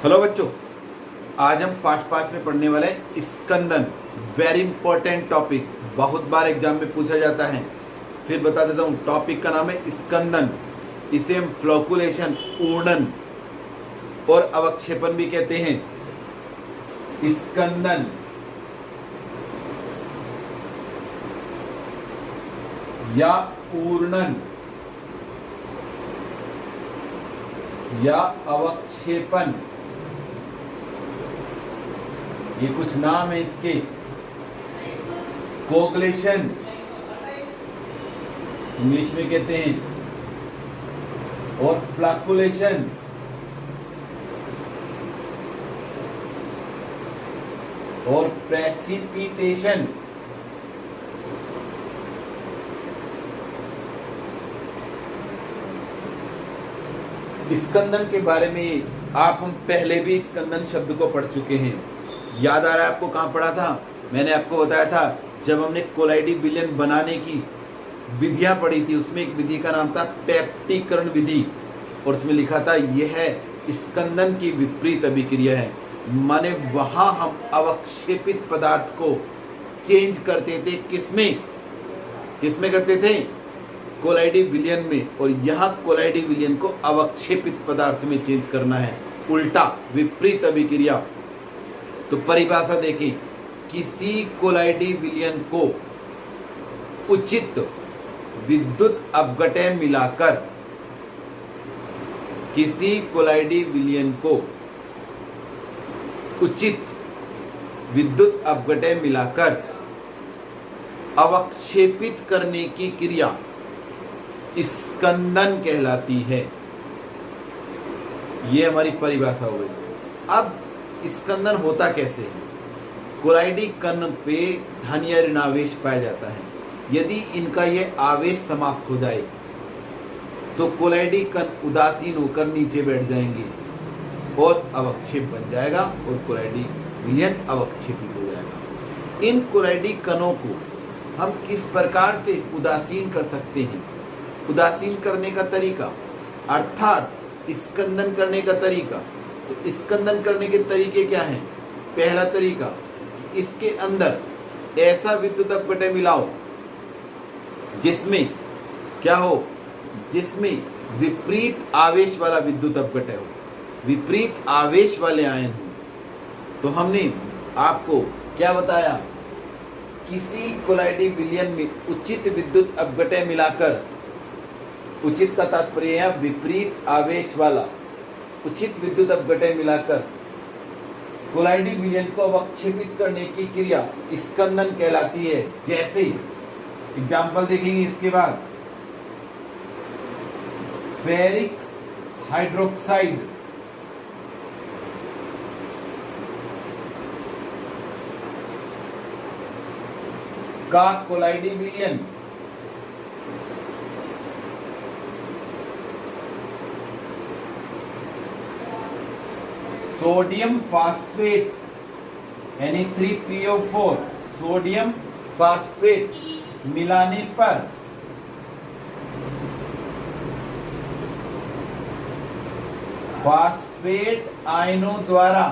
Hello बच्चों, आज हम पाठ 5 में पढ़ने वाले हैं स्कंदन। वेरी इंपॉर्टेंट टॉपिक, बहुत बार एग्जाम में पूछा जाता है। फिर बता देता हूँ, टॉपिक का नाम है स्कंदन। इसे हम फ्लोकुलेशन, ऊर्णन और अवक्षेपण भी कहते हैं। स्कंदन या ऊर्णन या अवक्षेपण, ये कुछ नाम है इसके। कोगुलेशन इंग्लिश में कहते हैं, और फ्लैकुलेशन और प्रेसिपिटेशन। स्कंदन के बारे में हम पहले भी स्कंदन शब्द को पढ़ चुके हैं। याद आ रहा है आपको कहाँ पढ़ा था? मैंने आपको बताया था जब हमने कोलाइडी विलयन बनाने की विधियां पढ़ी थी, उसमें एक विधि का नाम था पेप्टिकरण विधि, और उसमें लिखा था यह स्कंदन की विपरीत अभिक्रिया है। माने वहां हम अवक्षेपित पदार्थ को चेंज करते थे। किसमें करते थे? कोलाइडी विलयन में। और यहाँ कोलाइडी विलयन को अवक्षेपित पदार्थ में चेंज करना है, उल्टा, विपरीत अभिक्रिया। तो परिभाषा देखें, किसी कोलाइडी विलयन को उचित विद्युत अपघटय मिलाकर, किसी कोलाइडी विलयन को उचित विद्युत अपघटय मिलाकर अवक्षेपित करने की क्रिया स्कंदन कहलाती है। यह हमारी परिभाषा हो गई। अब स्कंदन होता कैसे है? कोलाइडी कण पे धन या ऋणावेश पाया जाता है। यदि इनका यह आवेश समाप्त हो जाए तो कोलाइडी कण उदासीन होकर नीचे बैठ जाएंगे और अवक्षेप बन जाएगा और कोलाइडी विलयन अवक्षेपित हो जाएगा। इन कोलाइडी कणों को हम किस प्रकार से उदासीन कर सकते हैं? उदासीन करने का तरीका अर्थात स्कंदन करने का तरीका। तो स्कंदन करने के तरीके क्या हैं? पहला तरीका, इसके अंदर ऐसा विद्युत अपघटय मिलाओ जिसमें क्या हो? जिसमें विपरीत आवेश वाला विद्युत अपघटय हो, विपरीत आवेश वाले आयन हो। तो हमने आपको क्या बताया? किसी कोलाइडी विलयन में उचित विद्युत अपघटय मिलाकर, उचित का तात्पर्य है विपरीत आवेश वाला, उचित विद्युत अपघटय मिलाकर कोलाइडी विलयन को अवक्षेपित करने की क्रिया स्कंदन कहलाती है। जैसे एग्जाम्पल देखेंगे इसके बाद, फेरिक हाइड्रोक्साइड का कोलाइडी विलयन sodium phosphate Na3PO4 sodium phosphate मिलाने पर फास्फेट आयनों द्वारा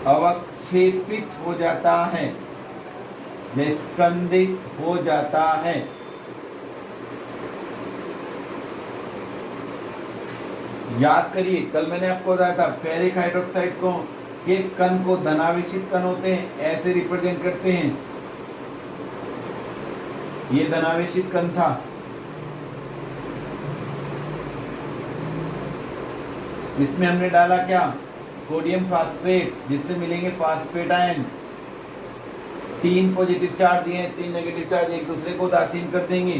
अवक्षेपित हो जाता है, स्कंदित हो जाता है। याद करिए, कल मैंने आपको बताया था फेरिक हाइड्रोक्साइड को के कण को धनावेशित कण होते हैं, ऐसे रिप्रेजेंट करते हैं। ये धनावेशित कण था। इसमें हमने डाला क्या? सोडियम फास्फेट, जिससे मिलेंगे फास्फेट आयन। 3 पॉजिटिव चार्ज दिए, 3 नेगेटिव चार्ज एक दूसरे को उदासीन कर देंगे।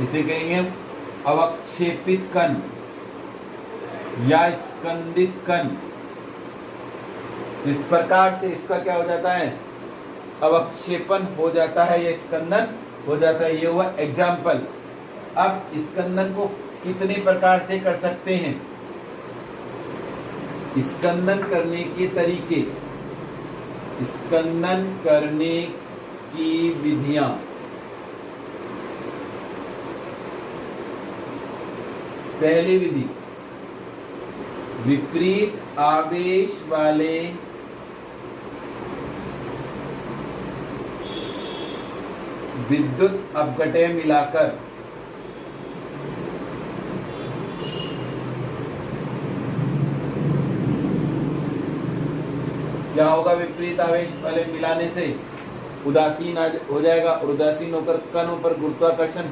इसे कहेंगे अवक्षेपित कण या स्कंदित कण। इस प्रकार से इसका क्या हो जाता है? अवक्षेपण हो जाता है या स्कंदन हो जाता है। ये हुआ एग्जाम्पल। अब स्कंदन को कितने प्रकार से कर सकते हैं? स्कंदन करने के तरीके, स्कंदन करने की विधियां। पहली विधि, विपरीत आवेश वाले विद्युत अपघटय मिलाकर क्या होगा? विपरीत आवेश वाले मिलाने से उदासीन हो जाएगा और उदासीन होकर कणों पर गुरुत्वाकर्षण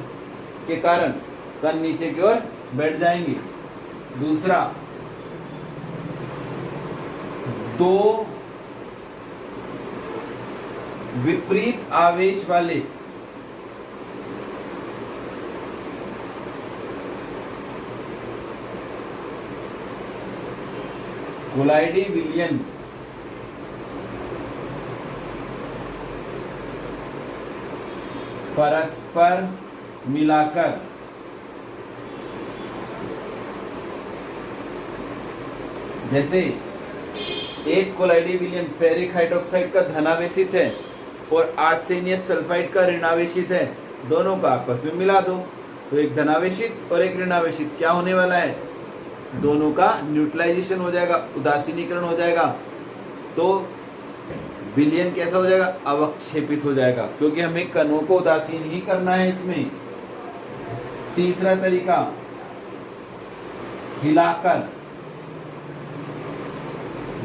के कारण कण नीचे की ओर बैठ जाएंगे। दूसरा, दो विपरीत आवेश वाले कोलाइडी विलयन परस्पर मिलाकर जैसे एक कोलाइडी विलयन फेरिक हाइड्रोक्साइड का धनावेशित है और आर्सेनियस सल्फाइड का ऋणावेशित है, दोनों का आपस में मिला दो तो एक धनावेशित और एक ऋणावेशित क्या होने वाला है? दोनों का न्यूट्रलाइजेशन हो जाएगा, उदासीनीकरण हो जाएगा। तो विलयन कैसा हो जाएगा? अवक्षेपित हो जाएगा, क्योंकि हमें कणों को उदासीन ही करना है इसमें। तीसरा तरीका, हिलाकर।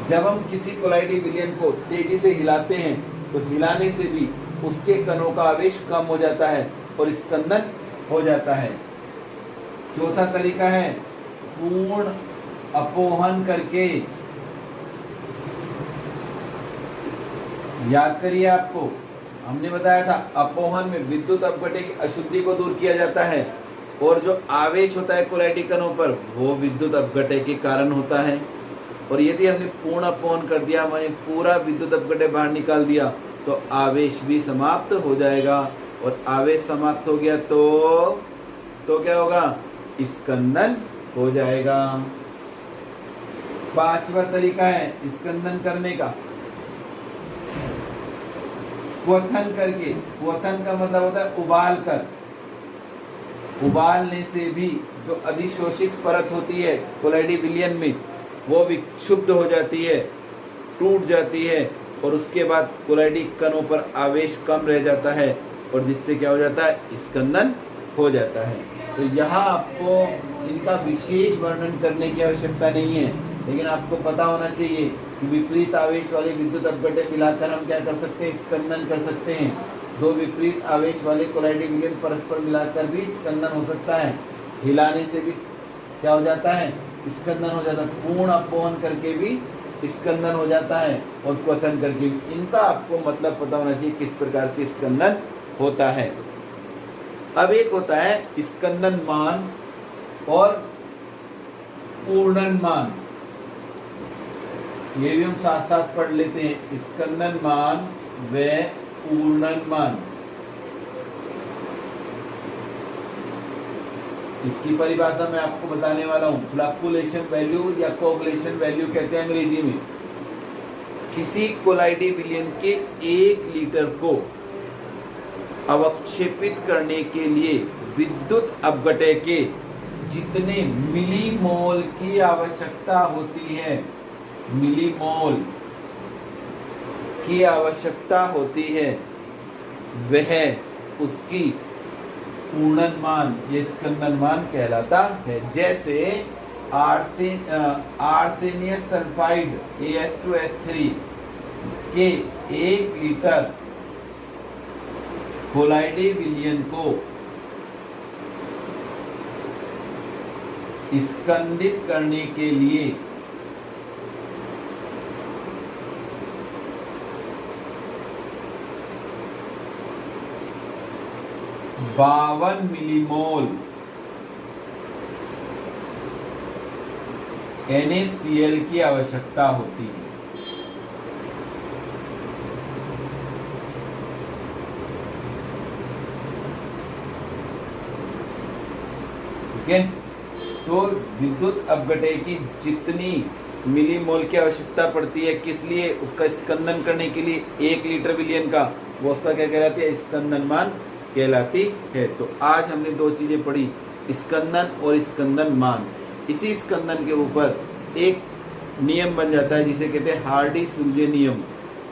जब हम किसी कोलाइडी विलयन को तेजी से हिलाते हैं तो हिलाने से भी उसके कणों का आवेश कम हो जाता है और स्कंदन हो जाता है। चौथा तरीका है पूर्ण अपोहन करके। याद करिए, आपको हमने बताया था अपोहन में विद्युत अपघटय की अशुद्धि को दूर किया जाता है और जो आवेश होता है कोलाइडी कणों पर वो विद्युत अपघटय के कारण होता है। और यदि हमने पूर्ण अपोहन कर दिया, मैंने पूरा विद्युत अपघटय बाहर निकाल दिया तो आवेश भी समाप्त हो जाएगा और आवेश समाप्त हो गया तो क्या होगा? स्कंदन हो जाएगा। पांचवा तरीका है स्कंदन करने का क्वथन करके। क्वथन का मतलब होता है उबाल कर। उबालने से भी जो अधिशोषित परत होती है कोलाइडी विलयन में वो विक्षुब्ध हो जाती है, टूट जाती है और उसके बाद कोलाइडी कणों पर आवेश कम रह जाता है और जिससे क्या हो जाता है? स्कंदन हो जाता है। तो यहाँ आपको इनका विशेष वर्णन करने की आवश्यकता नहीं है, लेकिन आपको पता होना चाहिए कि विपरीत आवेश वाले विद्युत अपघटय मिलाकर हम क्या कर सकते हैं? स्कंदन कर सकते हैं। दो विपरीत आवेश वाले कोलाइडी विलयन परस्पर मिलाकर भी स्कंदन हो सकता है। हिलाने से भी क्या हो जाता है? स्कंदन हो जाता है। पूर्ण अपोहन करके भी स्कंदन हो जाता है और क्वथन करके भी। इनका आपको मतलब पता होना चाहिए किस प्रकार से स्कंदन होता है। अब एक होता है स्कंदन मान और पूर्णन मान, ये भी हम साथ साथ पढ़ लेते हैं। स्कंदन मान व पूर्णन मान, इसकी परिभाषा मैं आपको बताने वाला हूं। फ्लक्चुएशन वैल्यू या कोगुलेशन वैल्यू कहते हैं अंग्रेजी में। किसी कोलाइडी विलयन के 1 लीटर को अवक्षेपित करने के लिए विद्युत अपघटय के जितने मिलीमोल की आवश्यकता होती है, मिलीमोल की आवश्यकता होती है, वह उसकी पूर्णन मान ये स्कंदन मान कहलाता है। जैसे आर्सेनियस सल्फाइड AS2S3 के 1 लीटर कोलाइडी विलयन को स्कंदित करने के लिए 52 मिलीमोल NaCl की आवश्यकता होती है। ठीक है, तो विद्युत अपघटय की जितनी मिलीमोल की आवश्यकता पड़ती है, किस लिए, उसका स्कंदन करने के लिए 1 लीटर विलयन का, वो उसका क्या कहलाती है, स्कंदन मान कहलाती है। तो आज हमने 2 चीजें पढ़ी, स्कंदन और स्कंदन मान। इसी स्कंदन के ऊपर एक नियम बन जाता है जिसे कहते हैं हार्डी-सुलजे नियम।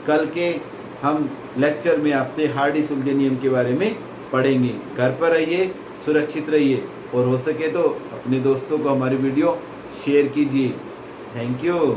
कल के हम लेक्चर में आपसे हार्डी-सुलजे नियम के बारे में पढ़ेंगे। घर पर रहिए, सुरक्षित रहिए और हो सके तो अपने दोस्तों को हमारी वीडियो शेयर कीजिए। Thank you.